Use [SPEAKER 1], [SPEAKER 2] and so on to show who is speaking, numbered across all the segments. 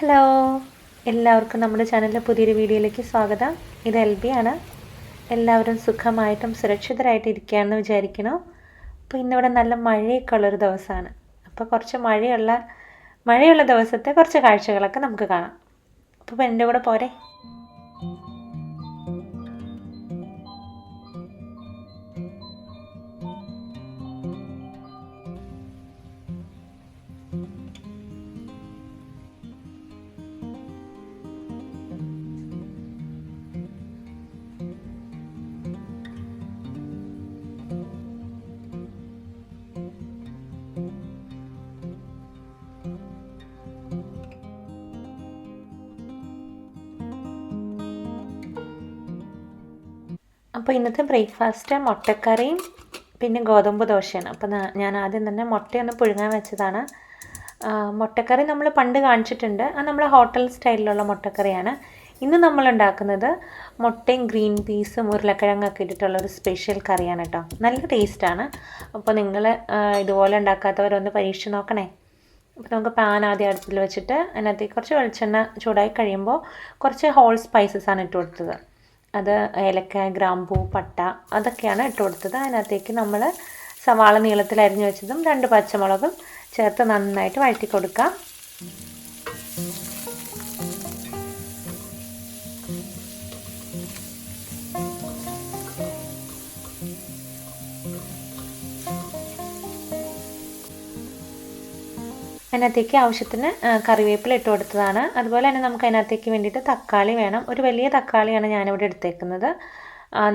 [SPEAKER 1] Hello, എല്ലാവർക്കും നമ്മുടെ ചാനലിലെ പുതിയൊരു വീഡിയോയിലേക്ക് സ്വാഗതം. ഇത് എൽബി ആണ്. എല്ലാവരും സുഖമായിട്ടും സുരക്ഷിതരായിട്ട് ഇരിക്കുകയാണെന്ന് വിചാരിക്കുന്നു. അപ്പോൾ ഇന്നിവിടെ നല്ല മഴയൊക്കെ ഉള്ളൊരു ദിവസമാണ്. അപ്പോൾ കുറച്ച് മഴയുള്ള ദിവസത്തെ കുറച്ച് കാഴ്ചകളൊക്കെ നമുക്ക് കാണാം. അപ്പോൾ എൻ്റെ കൂടെ പോരെ. അപ്പോൾ ഇന്നത്തെ ബ്രേക്ക്ഫാസ്റ്റ് മുട്ടക്കറിയും പിന്നെ ഗോതമ്പ് ദോശയാണ്. അപ്പോൾ ഞാൻ ആദ്യം തന്നെ മുട്ടയൊന്ന് പുഴുങ്ങാൻ വെച്ചതാണ്. മുട്ടക്കറി നമ്മൾ പണ്ട് കാണിച്ചിട്ടുണ്ട്. അത് നമ്മൾ ഹോട്ടൽ സ്റ്റൈലിലുള്ള മുട്ടക്കറിയാണ്. ഇന്ന് നമ്മൾ ഉണ്ടാക്കുന്നത് മുട്ടയും ഗ്രീൻ പീസും ഉരുളക്കിഴങ്ങൊക്കെ ഇട്ടിട്ടുള്ളൊരു സ്പെഷ്യൽ കറിയാണ് കേട്ടോ. നല്ല ടേസ്റ്റാണ്. അപ്പോൾ നിങ്ങൾ ഇതുപോലെ ഉണ്ടാക്കാത്തവരൊന്ന് പരീക്ഷിച്ച് നോക്കണേ. അപ്പോൾ നമുക്ക് പാൻ ആദ്യം അടുപ്പിൽ വെച്ചിട്ട് അതിനകത്തേക്ക് കുറച്ച് വെളിച്ചെണ്ണ ചൂടായി കഴിയുമ്പോൾ കുറച്ച് ഹോൾ സ്പൈസസ് ആണ് ഇട്ട് കൊടുത്തത്. അത് ഏലക്ക, ഗ്രാമ്പൂ, പട്ട അതൊക്കെയാണ് ഇട്ട് കൊടുത്തത്. അതിനകത്തേക്ക് നമ്മൾ സവാള നീളത്തിൽ അരിഞ്ഞു വെച്ചതും 2 പച്ചമുളകും ചേർത്ത് നന്നായിട്ട് വഴറ്റി കൊടുക്കാം. അതിനകത്തേക്ക് ആവശ്യത്തിന് കറിവേപ്പില ഇട്ട് കൊടുത്തതാണ്. അതുപോലെ തന്നെ നമുക്ക് അതിനകത്തേക്ക് വേണ്ടിയിട്ട് തക്കാളി വേണം. ഒരു വലിയ തക്കാളിയാണ് ഞാനിവിടെ എടുത്തേക്കുന്നത്.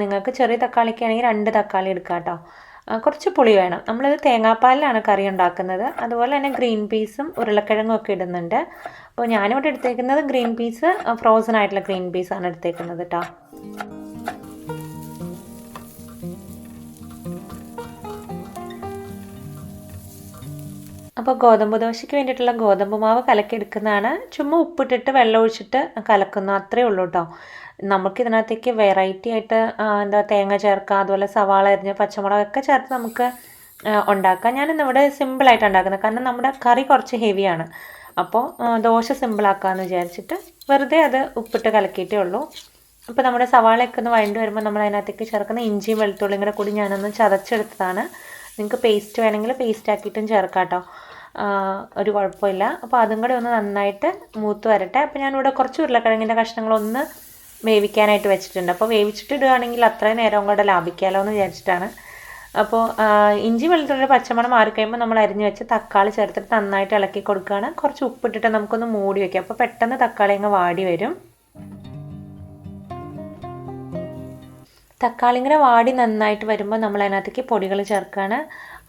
[SPEAKER 1] നിങ്ങൾക്ക് ചെറിയ തക്കാളിക്കാണെങ്കിൽ 2 തക്കാളി എടുക്കാം കേട്ടോ. കുറച്ച് പുളി വേണം. നമ്മളിത് തേങ്ങാപ്പാലിലാണ് കറി ഉണ്ടാക്കുന്നത്. അതുപോലെ തന്നെ ഗ്രീൻ പീസും ഉരുളക്കിഴങ്ങും ഒക്കെ ഇടുന്നുണ്ട്. അപ്പോൾ ഞാനിവിടെ എടുത്തേക്കുന്നത് ഗ്രീൻ പീസ്, ഫ്രോസൺ ആയിട്ടുള്ള ഗ്രീൻ പീസാണ് എടുത്തേക്കുന്നത് കേട്ടോ. അപ്പോൾ ഗോതമ്പ് ദോശയ്ക്ക് വേണ്ടിയിട്ടുള്ള ഗോതമ്പ് മാവ് കലക്കിയെടുക്കുന്നതാണ്. ചുമ്മാ ഉപ്പിട്ടിട്ട് വെള്ളം ഒഴിച്ചിട്ട് കലക്കുന്നു, അത്രയേ ഉള്ളൂ കേട്ടോ. നമുക്കിതിനകത്തേക്ക് വെറൈറ്റി ആയിട്ട് തേങ്ങ ചേർക്കാം, അതുപോലെ സവാള അരിഞ്ഞ് പച്ചമുളകൊക്കെ ചേർത്ത് നമുക്ക് ഉണ്ടാക്കാം. ഞാനിന്നിവിടെ സിമ്പിളായിട്ട് ഉണ്ടാക്കുന്നത്, കാരണം നമ്മുടെ കറി കുറച്ച് ഹെവിയാണ്. അപ്പോൾ ദോശ സിമ്പിളാക്കാമെന്ന് വിചാരിച്ചിട്ട് വെറുതെ അത് ഉപ്പിട്ട് കലക്കിയിട്ടേ ഉള്ളൂ. അപ്പോൾ നമ്മുടെ സവാളയൊക്കെ ഒന്ന് വഴണ്ട് വരുമ്പോൾ നമ്മൾ അതിനകത്തേക്ക് ചേർക്കുന്ന ഇഞ്ചിയും വെളുത്തുള്ളിയും കൂടി ഞാനൊന്ന് ചതച്ചെടുത്തതാണ്. നിങ്ങൾക്ക് പേസ്റ്റ് വേണമെങ്കിൽ പേസ്റ്റ് ആക്കിയിട്ടും ചേർക്കാം കേട്ടോ, ഒരു കുഴപ്പമില്ല. അപ്പോൾ അതും കൂടെ ഒന്ന് നന്നായിട്ട് മൂത്ത് വരട്ടെ. അപ്പോൾ ഞാനിവിടെ കുറച്ച് ഉരുളക്കിഴങ്ങിൻ്റെ കഷ്ണങ്ങളൊന്ന് വേവിക്കാനായിട്ട് വെച്ചിട്ടുണ്ട്. അപ്പോൾ വേവിച്ചിട്ട് ഇടുകയാണെങ്കിൽ അത്രയും നേരം കൂടെ ലാഭിക്കാമല്ലോ എന്ന് വിചാരിച്ചിട്ടാണ്. അപ്പോൾ ഇഞ്ചി വെളുത്തുള്ളിയുടെ പച്ചമണം മാറിക്കഴിയുമ്പോൾ നമ്മൾ അരിഞ്ഞ് വെച്ച് തക്കാളി ചേർത്തിട്ട് നന്നായിട്ട് ഇളക്കി കൊടുക്കുകയാണ്. കുറച്ച് ഉപ്പിട്ടിട്ട് നമുക്കൊന്ന് മൂടി വയ്ക്കാം. അപ്പോൾ പെട്ടെന്ന് തക്കാളി അങ്ങ് വാടി വരും. തക്കാളി ഇങ്ങനെ വാടി നന്നായിട്ട് വരുമ്പോൾ നമ്മൾ അതിനകത്തേക്ക് പൊടികൾ ചേർക്കുകയാണ്.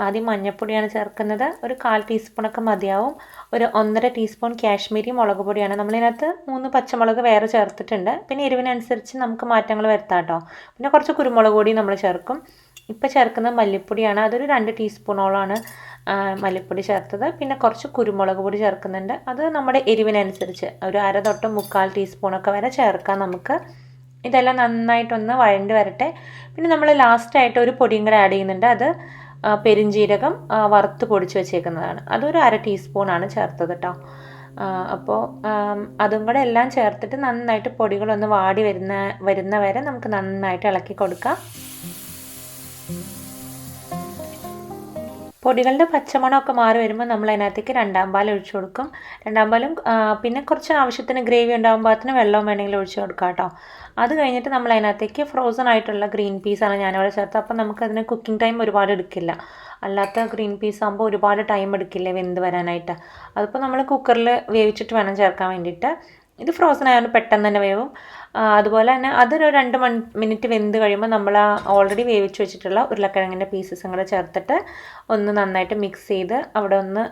[SPEAKER 1] ആദ്യം മഞ്ഞൾപ്പൊടിയാണ് ചേർക്കുന്നത്. ഒരു 1/4 ടീസ്പൂണൊക്കെ മതിയാവും. ഒരു 1.5 ടീസ്പൂൺ കാശ്മീരി മുളക് പൊടിയാണ്. നമ്മളിതിനകത്ത് 3 പച്ചമുളക് വേറെ ചേർത്തിട്ടുണ്ട്. പിന്നെ എരിവിനനുസരിച്ച് നമുക്ക് മാറ്റങ്ങൾ വരുത്താം കേട്ടോ. പിന്നെ കുറച്ച് കുരുമുളക് പൊടി നമ്മൾ ചേർക്കും. ഇപ്പോൾ ചേർക്കുന്നത് മല്ലിപ്പൊടിയാണ്. അതൊരു 2 ടീസ്പൂണോളമാണ് മല്ലിപ്പൊടി ചേർത്തത്. പിന്നെ കുറച്ച് കുരുമുളക് പൊടി ചേർക്കുന്നുണ്ട്. അത് നമ്മുടെ എരിവിനനുസരിച്ച് ഒരു 1/2 തൊട്ട് 3/4 ടീസ്പൂണൊക്കെ വരെ ചേർക്കാം നമുക്ക്. ഇതെല്ലാം നന്നായിട്ടൊന്ന് വഴണ്ട് വരട്ടെ. പിന്നെ നമ്മൾ ലാസ്റ്റായിട്ട് ഒരു പൊടിയും കൂടെ ആഡ് ചെയ്യുന്നുണ്ട്. അത് പെരുംജീരകം വറുത്ത് പൊടിച്ച് വെച്ചേക്കുന്നതാണ്. അതൊരു 1/2 ടീസ്പൂണാണ് ചേർത്തത് കേട്ടോ. അപ്പോൾ അതും കൂടെ എല്ലാം ചേർത്തിട്ട് നന്നായിട്ട് പൊടികളൊന്ന് വാടി വരുന്ന വരെ നമുക്ക് നന്നായിട്ട് ഇളക്കി കൊടുക്കാം. പൊടികളുടെ പച്ചമണമൊക്കെ മാറി വരുമ്പോൾ നമ്മൾ അതിനകത്തേക്ക് 2-ാം പാൽ ഒഴിച്ചു കൊടുക്കും. 2-ാം പാലും പിന്നെ കുറച്ച് ആവശ്യത്തിന് ഗ്രേവി ഉണ്ടാകുമ്പോഴത്തിന് വെള്ളവും വേണമെങ്കിൽ ഒഴിച്ചു കൊടുക്കാം കേട്ടോ. അത് കഴിഞ്ഞിട്ട് നമ്മൾ അതിനകത്തേക്ക് ഫ്രോസൺ ആയിട്ടുള്ള ഗ്രീൻ പീസാണ് ഞാനിവിടെ ചേർത്തത്. അപ്പം നമുക്കതിന് കുക്കിംഗ് ടൈം ഒരുപാട് എടുക്കില്ല. അല്ലാത്ത ഗ്രീൻ പീസ് ആകുമ്പോൾ ഒരുപാട് ടൈം എടുക്കില്ലേ വെന്ത് വരാനായിട്ട്. അതിപ്പോൾ നമ്മൾ കുക്കറിൽ വേവിച്ചിട്ട് വേണം ചേർക്കാൻ വേണ്ടിയിട്ട്. ഇത് ഫ്രോസൺ ആയതുകൊണ്ട് പെട്ടെന്ന് തന്നെ വേവും. അതുപോലെ തന്നെ അതൊരു 2 മിനിറ്റ് വെന്ത് കഴിയുമ്പോൾ നമ്മൾ ഓൾറെഡി വേവിച്ച് വെച്ചിട്ടുള്ള ഉരുളക്കിഴങ്ങിൻ്റെ പീസസും കൂടെ ചേർത്തിട്ട് ഒന്ന് നന്നായിട്ട് മിക്സ് ചെയ്ത് അവിടെ ഒന്ന്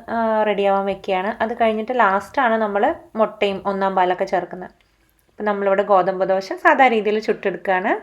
[SPEAKER 1] റെഡിയാവാൻ വെക്കുകയാണ്. അത് കഴിഞ്ഞിട്ട് ലാസ്റ്റാണ് നമ്മൾ മുട്ടയും 1-ാം പാലൊക്കെ ചേർക്കുന്നത്. അപ്പം നമ്മളിവിടെ ഗോതമ്പ് ദോശ സാധാ രീതിയിൽ ചുട്ടെടുക്കുകയാണ്.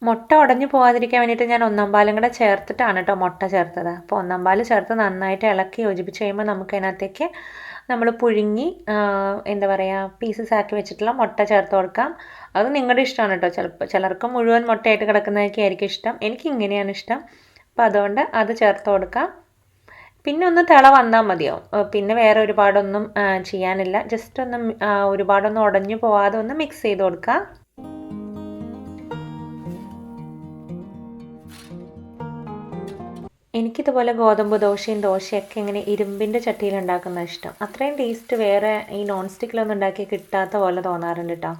[SPEAKER 1] മുട്ട ഉടഞ്ഞു പോകാതിരിക്കാൻ വേണ്ടിയിട്ട് ഞാൻ ഒന്നാം പാലും കൂടെ ചേർത്തിട്ടാണ് കേട്ടോ മുട്ട ചേർത്തത്. അപ്പോൾ ഒന്നാം പാൽ ചേർത്ത് നന്നായിട്ട് ഇളക്കി യോജിപ്പിച്ച് കഴിയുമ്പോൾ നമുക്കതിനകത്തേക്ക് നമ്മൾ പുഴുങ്ങി എന്താ പറയുക പീസസ് ആക്കി വെച്ചിട്ടുള്ള മുട്ട ചേർത്ത് കൊടുക്കാം. അത് നിങ്ങളുടെ ഇഷ്ടമാണ് കേട്ടോ. ചിലർക്ക് മുഴുവൻ മുട്ടയായിട്ട് കിടക്കുന്നതൊക്കെ ആയിരിക്കും ഇഷ്ടം. എനിക്ക് ഇങ്ങനെയാണ് ഇഷ്ടം. അപ്പോൾ അതുകൊണ്ട് അത് ചേർത്ത് കൊടുക്കാം. പിന്നെ ഒന്ന് തിള വന്നാൽ മതിയാവും. പിന്നെ വേറെ ഒരുപാടൊന്നും ചെയ്യാനില്ല. ജസ്റ്റ് ഒന്ന് ഒരുപാടൊന്നും ഉടഞ്ഞു പോവാതെ ഒന്ന് മിക്സ് ചെയ്ത് കൊടുക്കുക. എനിക്കിതുപോലെ ഗോതമ്പ് ദോശയൊക്കെ ഇങ്ങനെ ഇരുമ്പിൻ്റെ ചട്ടിയിൽ ഉണ്ടാക്കുന്നത് ഇഷ്ടം. അത്രയും ടേസ്റ്റ് വേറെ ഈ നോൺ സ്റ്റിക്കിലൊന്നും ഉണ്ടാക്കി കിട്ടാത്ത പോലെ തോന്നാറുണ്ട് കേട്ടോ.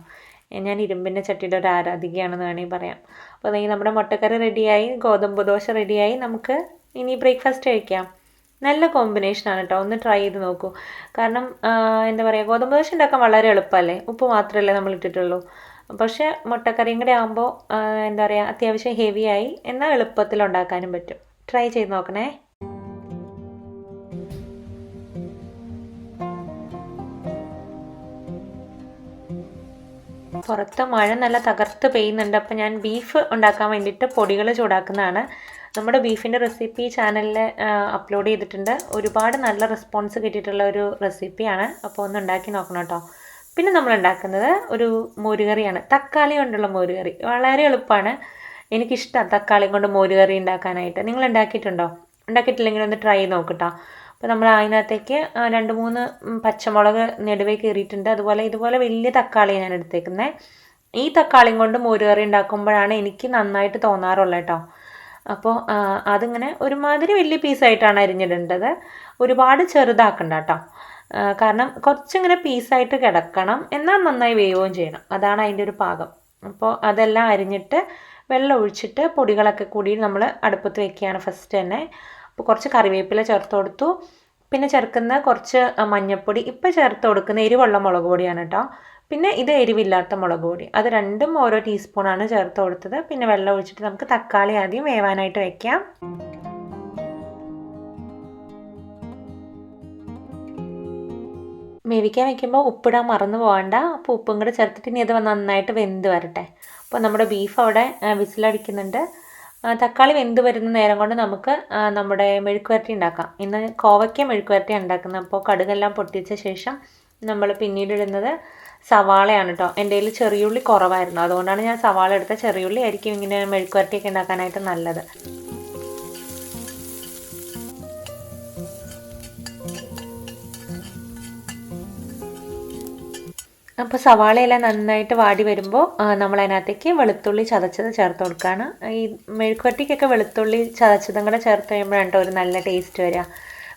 [SPEAKER 1] ഞാൻ ഇരുമ്പിൻ്റെ ചട്ടിയുടെ ഒരു ആരാധികയാണെന്ന് വേണമെങ്കിൽ പറയാം. അപ്പോൾ നമ്മുടെ മുട്ടക്കറി റെഡിയായി, ഗോതമ്പ് ദോശ റെഡിയായി. നമുക്ക് ഇനി ബ്രേക്ക്ഫാസ്റ്റ് കഴിക്കാം. നല്ല കോമ്പിനേഷനാണ് കേട്ടോ. ഒന്ന് ട്രൈ ചെയ്ത് നോക്കൂ. കാരണം എന്താ പറയുക, ഗോതമ്പ് ദോശ ഉണ്ടാക്കാൻ വളരെ എളുപ്പമല്ലേ. ഉപ്പ് മാത്രമല്ലേ നമ്മൾ ഇട്ടിട്ടുള്ളൂ. പക്ഷേ മുട്ടക്കറിയും കൂടെ ആകുമ്പോൾ എന്താ പറയുക അത്യാവശ്യം ഹെവിയായി, എന്നാൽ എളുപ്പത്തിൽ ഉണ്ടാക്കാനും പറ്റും. ട്രൈ ചെയ്ത് നോക്കണേ. പുറത്ത് മഴ നല്ല തകർത്ത് പെയ്യുന്നുണ്ട്. അപ്പോൾ ഞാൻ ബീഫ് ഉണ്ടാക്കാൻ വേണ്ടിയിട്ട് പൊടികൾ ചൂടാക്കുന്നതാണ്. നമ്മുടെ ബീഫിൻ്റെ റെസിപ്പി ചാനലിൽ അപ്ലോഡ് ചെയ്തിട്ടുണ്ട്. ഒരുപാട് നല്ല റെസ്പോൺസ് കിട്ടിയിട്ടുള്ള ഒരു റെസിപ്പിയാണ്. അപ്പോൾ ഒന്ന് ഉണ്ടാക്കി നോക്കണം കേട്ടോ. പിന്നെ നമ്മൾ ഉണ്ടാക്കുന്നത് ഒരു മോരുകറിയാണ്. തക്കാളി കൊണ്ടുള്ള മോരുകറി. വളരെ എളുപ്പമാണ്. എനിക്കിഷ്ടമാണ് തക്കാളി കൊണ്ട് മോരുകറി ഉണ്ടാക്കാനായിട്ട്. നിങ്ങൾ ഉണ്ടാക്കിയിട്ടുണ്ടോ? ഉണ്ടാക്കിയിട്ടില്ലെങ്കിൽ ഒന്ന് ട്രൈ ചെയ്ത് നോക്കട്ടോ. അപ്പോൾ നമ്മൾ അതിനകത്തേക്ക് 2-3 പച്ചമുളക് നെടുവേ കീറിയിട്ടുണ്ട്. ഇതുപോലെ വലിയ തക്കാളി ഞാൻ എടുത്തേക്കുന്നത്. ഈ തക്കാളിയും കൊണ്ട് മോരുകറി ഉണ്ടാക്കുമ്പോഴാണ് എനിക്ക് നന്നായിട്ട് തോന്നാറുള്ളത് കേട്ടോ. അപ്പോൾ അതിങ്ങനെ ഒരുമാതിരി വലിയ പീസായിട്ടാണ് അരിഞ്ഞിടേണ്ടത്. ഒരുപാട് ചെറുതാക്കണ്ട കേട്ടോ. കാരണം കുറച്ചിങ്ങനെ പീസായിട്ട് കിടക്കണം, എന്നാൽ നന്നായി വേവുകയും ചെയ്യണം. അതാണ് അതിൻ്റെ ഒരു പാകം. അപ്പോൾ അതെല്ലാം അരിഞ്ഞിട്ട് വെള്ളം ഒഴിച്ചിട്ട് പൊടികളൊക്കെ കൂടി നമ്മൾ അടുപ്പത്ത് വെക്കുകയാണ് ഫസ്റ്റ് തന്നെ. അപ്പോൾ കുറച്ച് കറിവേപ്പില ചേർത്ത് കൊടുത്തു. പിന്നെ ചേർക്കുന്ന കുറച്ച് മഞ്ഞൾപ്പൊടി. ഇപ്പോൾ ചേർത്ത് കൊടുക്കുന്ന എരിവുള്ള മുളക് പൊടിയാണ് കേട്ടോ. പിന്നെ ഇത് എരിവില്ലാത്ത മുളക് പൊടി. അത് രണ്ടും ഓരോ ടീസ്പൂണാണ് ചേർത്ത് കൊടുത്തത്. പിന്നെ വെള്ളം ഒഴിച്ചിട്ട് നമുക്ക് തക്കാളി ആദ്യം വേവാനായിട്ട് വെക്കാം. വേവിക്കാൻ വയ്ക്കുമ്പോൾ ഉപ്പിടാൻ മറന്നു പോകണ്ട. അപ്പോൾ ഉപ്പും കൂടെ ചേർത്തിട്ട് ഇനി അത് നന്നായിട്ട് വെന്ത് വരട്ടെ. അപ്പോൾ നമ്മുടെ ബീഫ് അവിടെ വിസിലടിക്കുന്നുണ്ട്. തക്കാളി വെന്ത് വരുന്ന നേരം കൊണ്ട് നമുക്ക് നമ്മുടെ മെഴുക്ക് വരട്ടി ഉണ്ടാക്കാം. ഇന്ന് കോവയ്ക്ക മെഴുക്ക് വരട്ടി ഉണ്ടാക്കുന്നത്. അപ്പോൾ കടുകെല്ലാം പൊട്ടിച്ച ശേഷം നമ്മൾ പിന്നീട് ഇടുന്നത് സവാളയാണ് കേട്ടോ. എൻ്റെ കയ്യിൽ ചെറിയുള്ളി കുറവായിരുന്നു, അതുകൊണ്ടാണ് ഞാൻ സവാള എടുത്ത. ചെറിയുള്ളി ആയിരിക്കും ഇങ്ങനെ മെഴുക്ക് വരട്ടിയൊക്കെ ഉണ്ടാക്കാനായിട്ട് നല്ലത്. അപ്പോൾ സവാളയെല്ലാം നന്നായിട്ട് വാടി വരുമ്പോൾ നമ്മൾ അതിനകത്തേക്ക് വെളുത്തുള്ളി ചതച്ചത് ചേർത്ത് കൊടുക്കുകയാണ്. ഈ മെഴുക്കുവരട്ടിക്കൊക്കെ വെളുത്തുള്ളി ചതച്ചതും കൂടെ ചേർത്ത് കഴിയുമ്പോഴാണ് ഒരു നല്ല ടേസ്റ്റ് വരിക.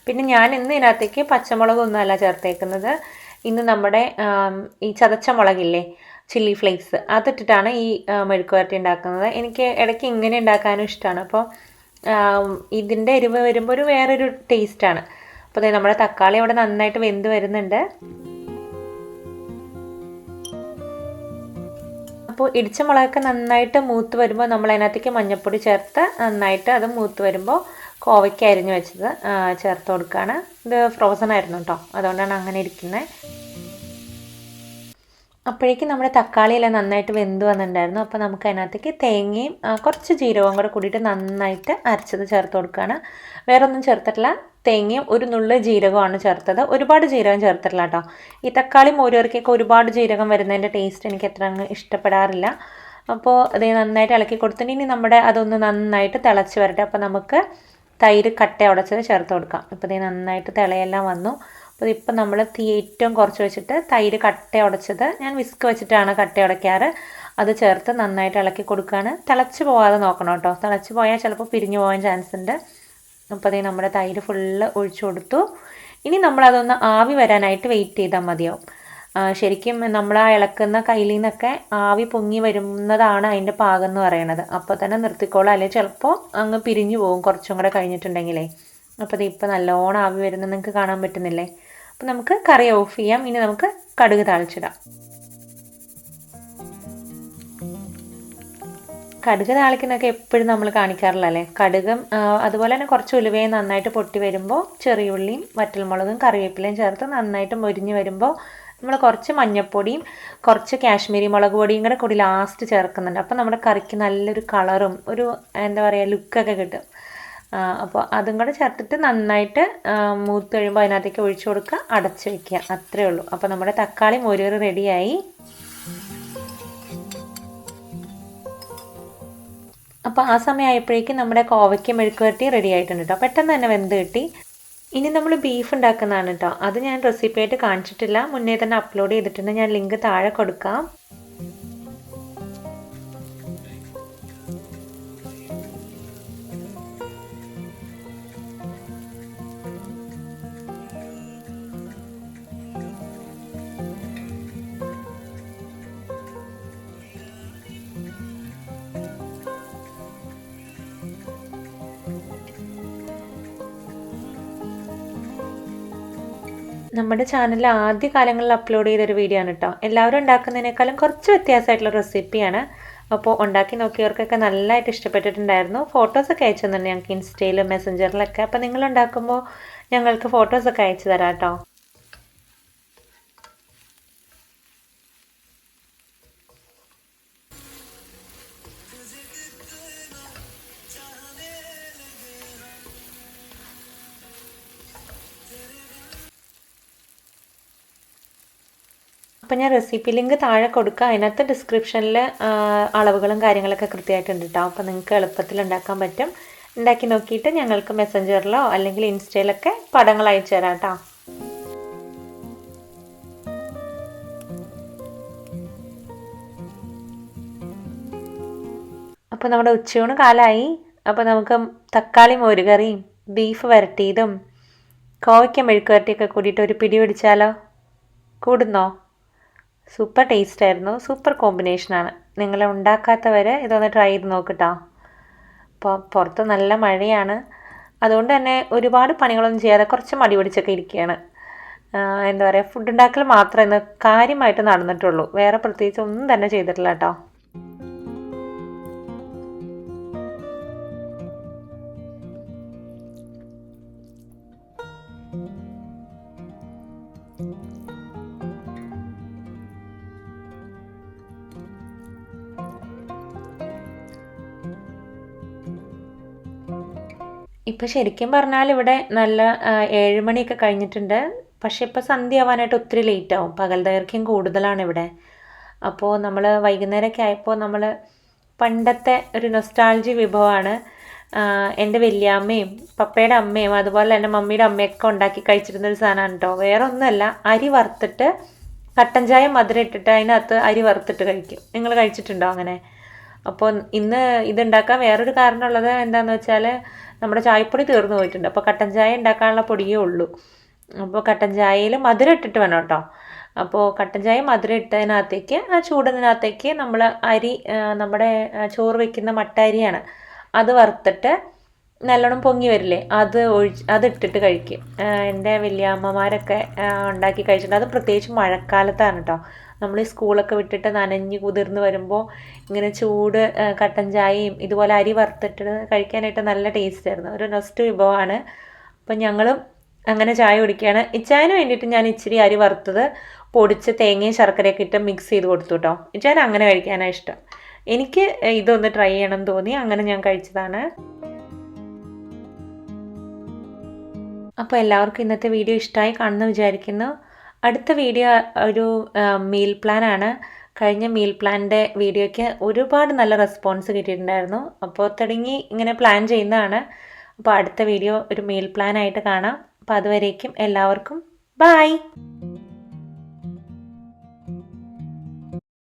[SPEAKER 1] പിന്നെ ഞാൻ ഇന്ന് ഇതിനകത്തേക്ക് പച്ചമുളകൊന്നുമല്ല ചേർത്തേക്കുന്നത്. ഇന്ന് നമ്മുടെ ഈ ചതച്ച മുളകില്ലേ, ചില്ലി ഫ്ലേക്സ്, അതിട്ടിട്ടാണ് ഈ മെഴുക്കുവരട്ടി ഉണ്ടാക്കുന്നത്. എനിക്ക് ഇടയ്ക്ക് ഇങ്ങനെ ഉണ്ടാക്കാനും ഇഷ്ടമാണ്. അപ്പോൾ ഇതിൻ്റെ എരിവ് വരുമ്പോൾ ഒരു വേറൊരു ടേസ്റ്റാണ്. അപ്പോൾ നമ്മുടെ തക്കാളി അവിടെ നന്നായിട്ട് വെന്ത് വരുന്നുണ്ട്. അപ്പോൾ ഇടിച്ച മുളകൊക്കെ നന്നായിട്ട് മൂത്ത് വരുമ്പോൾ നമ്മൾ അതിനകത്തേക്ക് മഞ്ഞൾപ്പൊടി ചേർത്ത് നന്നായിട്ട് അത് മൂത്ത് വരുമ്പോൾ കോവയ്ക്ക അരിഞ്ഞ് വെച്ചത് ചേർത്ത് കൊടുക്കുകയാണ്. ഇത് ഫ്രോസൺ ആയിരുന്നു കേട്ടോ, അതുകൊണ്ടാണ് അങ്ങനെ ഇരിക്കുന്നത്. അപ്പോഴേക്കും നമ്മുടെ തക്കാളിയെല്ലാം നന്നായിട്ട് വെന്ത് വന്നിട്ടുണ്ടായിരുന്നു. അപ്പോൾ നമുക്ക് അതിനകത്തേക്ക് തേങ്ങയും കുറച്ച് ജീരകവും കൂടെ കൂടിയിട്ട് നന്നായിട്ട് അരച്ചത് ചേർത്ത് കൊടുക്കുകയാണ്. വേറെ ഒന്നും ചേർത്തിട്ടില്ല. തേങ്ങയും ഒരു നുള്ള് ജീരകമാണ് ചേർത്തത്. ഒരുപാട് ജീരകം ചേർത്തിട്ടില്ല കേട്ടോ. ഈ തക്കാളി മോരുകറിക്കൊക്കെ ഒരുപാട് ജീരകം വരുന്നതിൻ്റെ ടേസ്റ്റ് എനിക്ക് അത്ര അങ്ങ് ഇഷ്ടപ്പെടാറില്ല. അപ്പോൾ അത് നന്നായിട്ട് ഇളക്കി കൊടുത്തിട്ട് ഇനി നമ്മുടെ അതൊന്ന് നന്നായിട്ട് തിളച്ച് വരട്ടെ. അപ്പോൾ നമുക്ക് തൈര് കട്ട ഉടച്ചത് ചേർത്ത് കൊടുക്കാം. ഇപ്പോൾ ഇത് നന്നായിട്ട് തിളയെല്ലാം വന്നു. അപ്പോൾ ഇപ്പം നമ്മൾ തീ ഏറ്റവും കുറച്ച് വെച്ചിട്ട് തൈര് കട്ട ഉടച്ചത്, ഞാൻ വിസ്ക് വെച്ചിട്ടാണ് കട്ട ഉടയ്ക്കാറ്, അത് ചേർത്ത് നന്നായിട്ട് ഇളക്കി കൊടുക്കുകയാണ്. തിളച്ച് പോകാതെ നോക്കണം കേട്ടോ. തിളച്ച് പോയാൽ ചിലപ്പോൾ പിരിഞ്ഞു പോകാൻ ചാൻസ് ഉണ്ട്. അപ്പോൾ അതേ നമ്മുടെ തൈര് ഫുള്ള് ഒഴിച്ചു കൊടുത്തു. ഇനി നമ്മളതൊന്ന് ആവി വരാനായിട്ട് വെയിറ്റ് ചെയ്താൽ മതിയാവും. ശരിക്കും നമ്മൾ ആ ഇളക്കുന്ന കയ്യിൽ നിന്നൊക്കെ ആവി പൊങ്ങി വരുന്നതാണ് അതിൻ്റെ പാകം എന്ന് പറയണത്. അപ്പോൾ തന്നെ നിർത്തിക്കോളാം, അല്ലെങ്കിൽ ചിലപ്പോൾ അങ്ങ് പിരിഞ്ഞു പോകും കുറച്ചും കൂടെ കഴിഞ്ഞിട്ടുണ്ടെങ്കിലേ. അപ്പോൾ ഇത് ഇപ്പോൾ നല്ലോണം ആവി വരുന്നത് നിങ്ങൾക്ക് കാണാൻ പറ്റുന്നില്ലേ. അപ്പോൾ നമുക്ക് കറി ഓഫ് ചെയ്യാം. ഇനി നമുക്ക് കടുക് താളിച്ചിടാം. കടുക് താളിക്കുന്നതൊക്കെ എപ്പോഴും നമ്മൾ കാണിക്കാറില്ലല്ലേ. കടുകും അതുപോലെ തന്നെ കുറച്ച് ഉലുവയും നന്നായിട്ട് പൊട്ടി വരുമ്പോൾ ചെറിയുള്ളിയും വറ്റൽമുളകും കറിവേപ്പിലയും ചേർത്ത് നന്നായിട്ട് മൊരിഞ്ഞ് വരുമ്പോൾ നമ്മൾ കുറച്ച് മഞ്ഞൾപ്പൊടിയും കുറച്ച് കാശ്മീരി മുളക് പൊടിയും കൂടി ലാസ്റ്റ് ചേർക്കുന്നുണ്ട്. അപ്പോൾ നമ്മുടെ കറിക്ക് നല്ലൊരു കളറും ഒരു എന്താ പറയുക ലുക്കൊക്കെ കിട്ടും. അപ്പോൾ അതും കൂടെ ചേർത്തിട്ട് നന്നായിട്ട് മൂത്ത് കഴിയുമ്പോൾ അതിനകത്തേക്ക് ഒഴിച്ചു കൊടുക്കുക, അടച്ച് വയ്ക്കുക, അത്രയേ ഉള്ളൂ. അപ്പോൾ നമ്മുടെ തക്കാളി മോരുകറി റെഡിയായി. അപ്പോൾ ആ സമയമായപ്പോഴേക്കും നമ്മുടെ കോവയ്ക്ക മെഴുക്ക് വരട്ടി റെഡി ആയിട്ടുണ്ട് കേട്ടോ. പെട്ടെന്ന് തന്നെ വെന്ത് കിട്ടി. ഇനി നമ്മൾ ബീഫ് ഉണ്ടാക്കുന്നതാണ് കേട്ടോ. അത് ഞാൻ റെസിപ്പി ആയിട്ട് കാണിച്ചിട്ടില്ല, മുന്നേ തന്നെ അപ്ലോഡ് ചെയ്തിട്ടുണ്ട്. ഞാൻ ലിങ്ക് താഴെ കൊടുക്കാം. നമ്മുടെ ചാനലിൽ ആദ്യ കാലങ്ങളിൽ അപ്ലോഡ് ചെയ്തൊരു വീഡിയോ ആണ് കേട്ടോ. എല്ലാവരും ഉണ്ടാക്കുന്നതിനേക്കാളും കുറച്ച് വ്യത്യാസമായിട്ടുള്ള റെസിപ്പിയാണ്. അപ്പോൾ ഉണ്ടാക്കി നോക്കിയവർക്കൊക്കെ നല്ലതായിട്ട് ഇഷ്ടപ്പെട്ടിട്ടുണ്ടായിരുന്നു. ഫോട്ടോസൊക്കെ അയച്ചു തന്നെ ഞങ്ങൾക്ക് ഇൻസ്റ്റയിലും മെസ്സഞ്ചറിലൊക്കെ. അപ്പോൾ നിങ്ങൾ ഉണ്ടാക്കുമ്പോൾ ഞങ്ങൾക്ക് ഫോട്ടോസൊക്കെ അയച്ചു തരാം കേട്ടോ. അപ്പോൾ ഞാൻ റെസിപ്പി ലിങ്ക് താഴെ കൊടുക്കുക. അതിനകത്ത് ഡിസ്ക്രിപ്ഷനിൽ അളവുകളും കാര്യങ്ങളൊക്കെ കൃത്യമായിട്ടുണ്ട് കേട്ടോ. അപ്പോൾ നിങ്ങൾക്ക് എളുപ്പത്തിൽ ഉണ്ടാക്കാൻ പറ്റും. ഉണ്ടാക്കി നോക്കിയിട്ട് ഞങ്ങൾക്ക് മെസ്സഞ്ചറിലോ അല്ലെങ്കിൽ ഇൻസ്റ്റയിലൊക്കെ പടങ്ങൾ അയച്ചു തരാം കേട്ടോ. അപ്പോൾ നമ്മുടെ ഉച്ചയൂണ് കാലമായി. അപ്പോൾ നമുക്ക് തക്കാളി മോരുകറിയും ബീഫ് വരട്ടിയതും കോവയ്ക്ക മെഴുക്ക് വരട്ടിയൊക്കെ കൂടിയിട്ട് ഒരു പിടി പിടിച്ചാലോ? കൂടുന്നോ? സൂപ്പർ ടേസ്റ്റ് ആയിരുന്നു, സൂപ്പർ കോമ്പിനേഷനാണ്. നിങ്ങൾ ഉണ്ടാക്കാത്തവർ ഇതൊന്ന് ട്രൈ ചെയ്ത് നോക്കട്ടോ. അപ്പോൾ പുറത്ത് നല്ല മഴയാണ്, അതുകൊണ്ട് തന്നെ ഒരുപാട് പണികളൊന്നും ചെയ്യാതെ കുറച്ച് മടി പിടിച്ചൊക്കെ ഇരിക്കുകയാണ്. എന്താ പറയുക, ഫുഡ് ഉണ്ടാക്കൽ മാത്രമേ ഇന്ന് കാര്യമായിട്ട് നടന്നിട്ടുള്ളൂ. വേറെ പ്രത്യേകിച്ച് ഒന്നും തന്നെ ചെയ്തിട്ടില്ല കേട്ടോ. ഇപ്പോൾ ശരിക്കും പറഞ്ഞാൽ ഇവിടെ നല്ല 7 മണിയൊക്കെ കഴിഞ്ഞിട്ടുണ്ട്. പക്ഷെ ഇപ്പോൾ സന്ധ്യ ആവാനായിട്ട് ഒത്തിരി ലേറ്റ് ആവും. പകൽ ദൈർഘ്യം കൂടുതലാണ് ഇവിടെ. അപ്പോൾ നമ്മൾ വൈകുന്നേരമൊക്കെ ആയപ്പോൾ നമ്മൾ പണ്ടത്തെ ഒരു നൊസ്റ്റാൾജി വിഭവമാണ്. എൻ്റെ വല്യമ്മയും പപ്പയുടെ അമ്മയും അതുപോലെ തന്നെ മമ്മിയുടെ അമ്മയൊക്കെ ഉണ്ടാക്കി കഴിച്ചിരുന്നൊരു സാധനമാണ് കേട്ടോ. വേറെ ഒന്നുമല്ല, അരി വറുത്തിട്ട് കട്ടൻ ചായ മധുരം ഇട്ടിട്ട് അതിനകത്ത് അരി വറുത്തിട്ട് കഴിക്കും. നിങ്ങൾ കഴിച്ചിട്ടുണ്ടോ അങ്ങനെ? അപ്പോൾ ഇന്ന് ഇതുണ്ടാക്കാൻ വേറൊരു കാരണമുള്ളത് എന്താണെന്ന് വെച്ചാൽ നമ്മുടെ ചായപ്പൊടി തീർന്നു പോയിട്ടുണ്ട്. അപ്പോൾ കട്ടൻ ചായ ഉണ്ടാക്കാനുള്ള പൊടിയേ ഉള്ളൂ. അപ്പോൾ കട്ടൻ ചായയിൽ മധുരം ഇട്ടിട്ട് വേണം കേട്ടോ. അപ്പോൾ കട്ടൻ ചായ മധുരം ഇട്ടതിനകത്തേക്ക് ആ ചൂടിനകത്തേക്ക് നമ്മൾ അരി, നമ്മുടെ ചോറ് വയ്ക്കുന്ന മട്ട അരിയാണ്, അത് വറുത്തിട്ട് നല്ലോണം പൊങ്ങി വരില്ലേ, അതിട്ടിട്ട് കഴിക്കും. എൻ്റെ വലിയമ്മമാരൊക്കെ ഉണ്ടാക്കി കഴിച്ചിട്ടുണ്ട്. അത് പ്രത്യേകിച്ച് മഴക്കാലത്താണ് കേട്ടോ. നമ്മൾ ഈ സ്കൂളൊക്കെ വിട്ടിട്ട് നനഞ്ഞ് കുതിർന്ന് വരുമ്പോൾ ഇങ്ങനെ ചൂട് കട്ടൻ ചായയും ഇതുപോലെ അരി വറുത്തിട്ട് കഴിക്കാനായിട്ട് നല്ല ടേസ്റ്റ് ആയിരുന്നു. ഒരു നൊസ്റ്റ് വിഭവമാണ്. അപ്പം ഞങ്ങളും അങ്ങനെ ചായ കുടിക്കുകയാണ്. ഇച്ചായന് വേണ്ടിയിട്ട് ഞാൻ ഇച്ചിരി അരി വറുത്തത് പൊടിച്ച് തേങ്ങയും ശർക്കരയൊക്കെ ഇട്ട് മിക്സ് ചെയ്ത് കൊടുത്തു കേട്ടോ. ഇച്ചായൻ അങ്ങനെ കഴിക്കാനാണ് ഇഷ്ടം. എനിക്ക് ഇതൊന്ന് ട്രൈ ചെയ്യണം തോന്നി, അങ്ങനെ ഞാൻ കഴിച്ചതാണ്. അപ്പോൾ എല്ലാവർക്കും ഇന്നത്തെ വീഡിയോ ഇഷ്ടമായി കാണുമെന്ന് വിചാരിക്കുന്നു. അടുത്ത വീഡിയോ ഒരു മീൽ പ്ലാനാണ്. കഴിഞ്ഞ മീൽ പ്ലാനിൻ്റെ വീഡിയോയ്ക്ക് ഒരുപാട് നല്ല റെസ്പോൺസ് കിട്ടിയിട്ടുണ്ടായിരുന്നു. അപ്പോൾ തുടങ്ങി ഇങ്ങനെ പ്ലാൻ ചെയ്യുന്നതാണ്. അപ്പോൾ അടുത്ത വീഡിയോ ഒരു മീൽ പ്ലാനായിട്ട് കാണാം. അപ്പോൾ അതുവരേക്കും എല്ലാവർക്കും ബൈ.